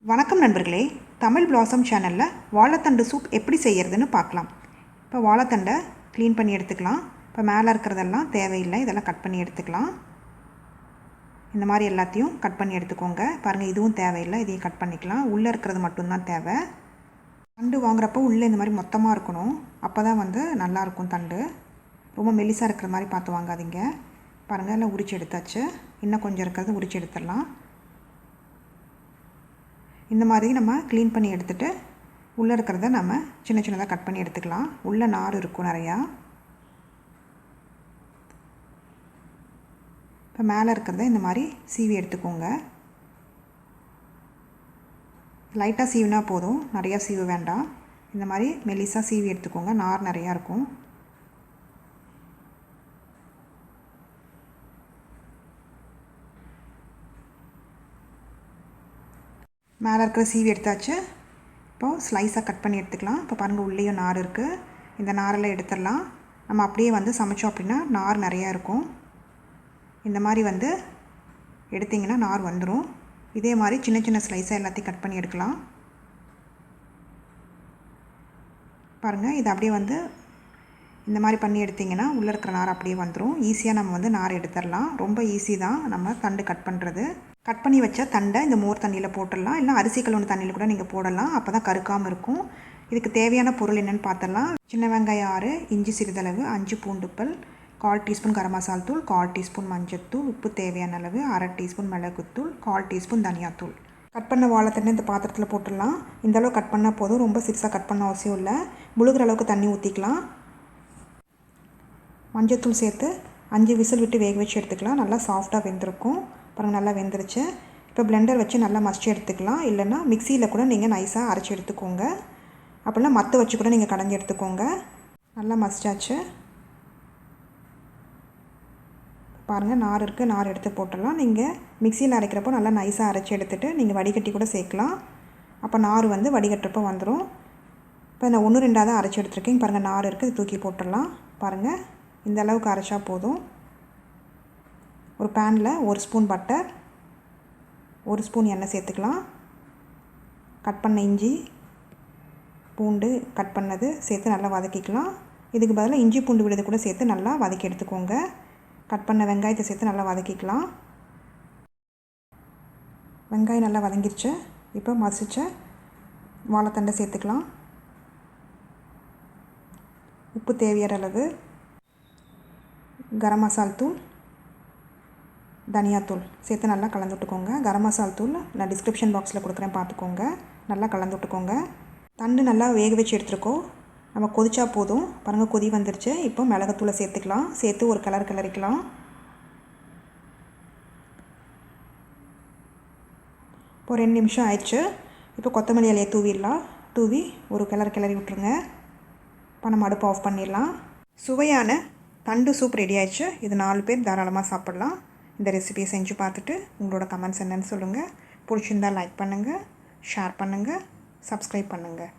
வணக்கம் நண்பர்களே, தமிழ் பிளாசம் சேனலில் வாழைத்தண்டு சூப் எப்படி செய்கிறதுன்னு பார்க்கலாம். இப்போ வாழைத்தண்டை க்ளீன் பண்ணி எடுத்துக்கலாம். இப்போ மேலே இருக்கிறதெல்லாம் தேவையில்லை, இதெல்லாம் கட் பண்ணி எடுத்துக்கலாம். இந்த மாதிரி எல்லாத்தையும் கட் பண்ணி எடுத்துக்கோங்க. பாருங்கள், இதுவும் தேவையில்லை, இதையும் கட் பண்ணிக்கலாம். உள்ளே இருக்கிறது மட்டும்தான் தேவை. தண்டு வாங்குறப்போ உள்ளே இந்த மாதிரி மொத்தமாக இருக்கணும், அப்போ தான் நல்லாயிருக்கும். தண்டு ரொம்ப மெலிசாக இருக்கிற மாதிரி பார்த்து வாங்காதீங்க. பாருங்கள், எல்லாம் உரிச்சு எடுத்தாச்சு. இன்னும் கொஞ்சம் இருக்கிறது உரிச்சு எடுத்துடலாம். இந்த மாதிரி நம்ம க்ளீன் பண்ணி எடுத்துகிட்டு உள்ளே இருக்கிறத நம்ம சின்ன சின்னதாக கட் பண்ணி எடுத்துக்கலாம். உள்ளே நார் இருக்கும் நிறையா. இப்போ மேலே இருக்கிறத இந்த மாதிரி சீவி எடுத்துக்கோங்க. லைட்டாக சீவினா போதும், நிறையா சீவு வேண்டாம். இந்த மாதிரி மெலிசாக சீவி எடுத்துக்கோங்க, நார் நிறையா இருக்கும். மேலே இருக்கிற சீவி எடுத்தாச்சு. இப்போது ஸ்லைஸாக கட் பண்ணி எடுத்துக்கலாம். இப்போ பாருங்கள், உள்ளேயும் நார் இருக்குது. இந்த நாரெல்லாம் எடுத்துடலாம். நம்ம அப்படியே சமைச்சோம் அப்படின்னா நார் நிறையா இருக்கும். இந்த மாதிரி எடுத்திங்கன்னா நார் வந்துடும். இதே மாதிரி சின்ன சின்ன ஸ்லைஸாக எல்லாத்தையும் கட் பண்ணி எடுக்கலாம். பாருங்கள், இது அப்படியே இந்த மாதிரி பண்ணி எடுத்திங்கன்னா உள்ளே இருக்கிற நார் அப்படியே வந்துடும். ஈஸியாக நம்ம நார் எடுத்துடலாம். ரொம்ப ஈஸி தான் நம்ம தண்டு கட் பண்ணுறது. கட் பண்ணி வச்ச தண்டை இந்த மோர் தண்ணியில் போட்டுடலாம், இல்லை அரிசி கழுவுன தண்ணியில் கூட நீங்கள் போடலாம். அப்போ தான் கருக்காமல் இருக்கும். இதுக்கு தேவையான பொருள் என்னென்னு பார்த்துடலாம். சின்ன வெங்காயம் 6, இஞ்சி சிறிதளவு, 5 பூண்டுப்பல், 1/4 டீஸ்பூன் கரம் மசால் தூள், 1/4 டீஸ்பூன் மஞ்சத்தூள், உப்பு தேவையான அளவு, 1/2 டீஸ்பூன் மிளகுத்தூள், 1/4 டீஸ்பூன் தனியாத்தூள். கட் பண்ண வாழைத்தண்டை இந்த பாத்திரத்தில் போட்டுடலாம். இந்தளவு கட் பண்ணால் போதும், ரொம்ப சிறுசாக கட் பண்ண அவசியம் இல்லை. முழுகிற அளவுக்கு தண்ணி ஊற்றிக்கலாம். மஞ்சத்தூள் சேர்த்து 5 விசில் விட்டு வேக வச்சு எடுத்துக்கலாம். நல்லா சாஃப்டாக வெந்திருக்கும். அப்புறம் நல்லா வெந்துருச்சு. இப்போ பிளெண்டர் வச்சு நல்லா மசிச்சு எடுத்துக்கலாம். இல்லைன்னா மிக்சியில் கூட நீங்கள் நைஸாக அரைச்சி எடுத்துக்கோங்க. அப்படின்னா மற்ற வச்சு கூட நீங்கள் கடைஞ்சி எடுத்துக்கோங்க. நல்லா மசிச்சாச்சு. பாருங்கள், நார் இருக்குது, நார் எடுத்து போட்டுடலாம். நீங்கள் மிக்சியில் அரைக்கிறப்போ நல்லா நைஸாக அரைச்சி எடுத்துகிட்டு நீங்கள் வடிகட்டி கூட சேர்க்கலாம். அப்போ நார் வடிகட்டுறப்போ வந்துடும். இப்போ நான் 1 2 தான் அரைச்சி எடுத்துருக்கேன். பாருங்கள், நார் இருக்குது, தூக்கி போட்டுடலாம். பாருங்கள், இந்த அளவுக்கு அரைச்சா போதும். ஒரு பேனில் 1 ஸ்பூன் பட்டர், 1 ஸ்பூன் எண்ணெய் சேர்த்துக்கலாம். கட் பண்ண இஞ்சி பூண்டு கட் பண்ணது சேர்த்து நல்லா வதக்கிக்கலாம். இதுக்கு பதிலாக இஞ்சி பூண்டு விழுது கூட சேர்த்து நல்லா வதக்கி எடுத்துக்கோங்க. கட் பண்ண வெங்காயத்தை சேர்த்து நல்லா வதக்கிக்கலாம். வெங்காயம் நல்லா வதங்கிருச்சு. இப்போ மசிச்ச வாழைத்தண்டை சேர்த்துக்கலாம். உப்பு தேவையான அளவு, கரம் மசால் தூள், தனியாத்தூள் சேர்த்து நல்லா கலந்து விட்டுக்கோங்க. கரம் மசால் தூள் நான் டிஸ்கிரிப்ஷன் பாக்ஸில் கொடுக்குறேன், பார்த்துக்கோங்க. நல்லா கலந்து விட்டுக்கோங்க. தண்டு நல்லா வேக வச்சு எடுத்துருக்கோம். நம்ம கொதிச்சா போதும். பாருங்கள், கொதி வந்துருச்சு. இப்போ மிளகுத்தூளை சேர்த்துக்கலாம். சேர்த்து ஒரு கிளறிக்கலாம். இப்போ 2 நிமிஷம் ஆயிடுச்சு. இப்போ கொத்தமல்லி இலையை தூவிடலாம். தூவி ஒரு கிளறி விட்டுருங்க. இப்போ நம்ம அடுப்பு ஆஃப் பண்ணிடலாம். சுவையான தண்டு சூப் ரெடி ஆயிடுச்சு. இது 4 பேர் தாராளமாக சாப்பிட்லாம். இந்த ரெசிபியை செஞ்சு பார்த்துட்டு உங்களோட கமெண்ட்ஸ் என்னென்னு சொல்லுங்கள். பிடிச்சிருந்தால் லைக் பண்ணுங்கள், ஷேர் பண்ணுங்கள், சப்ஸ்கிரைப் பண்ணுங்கள்.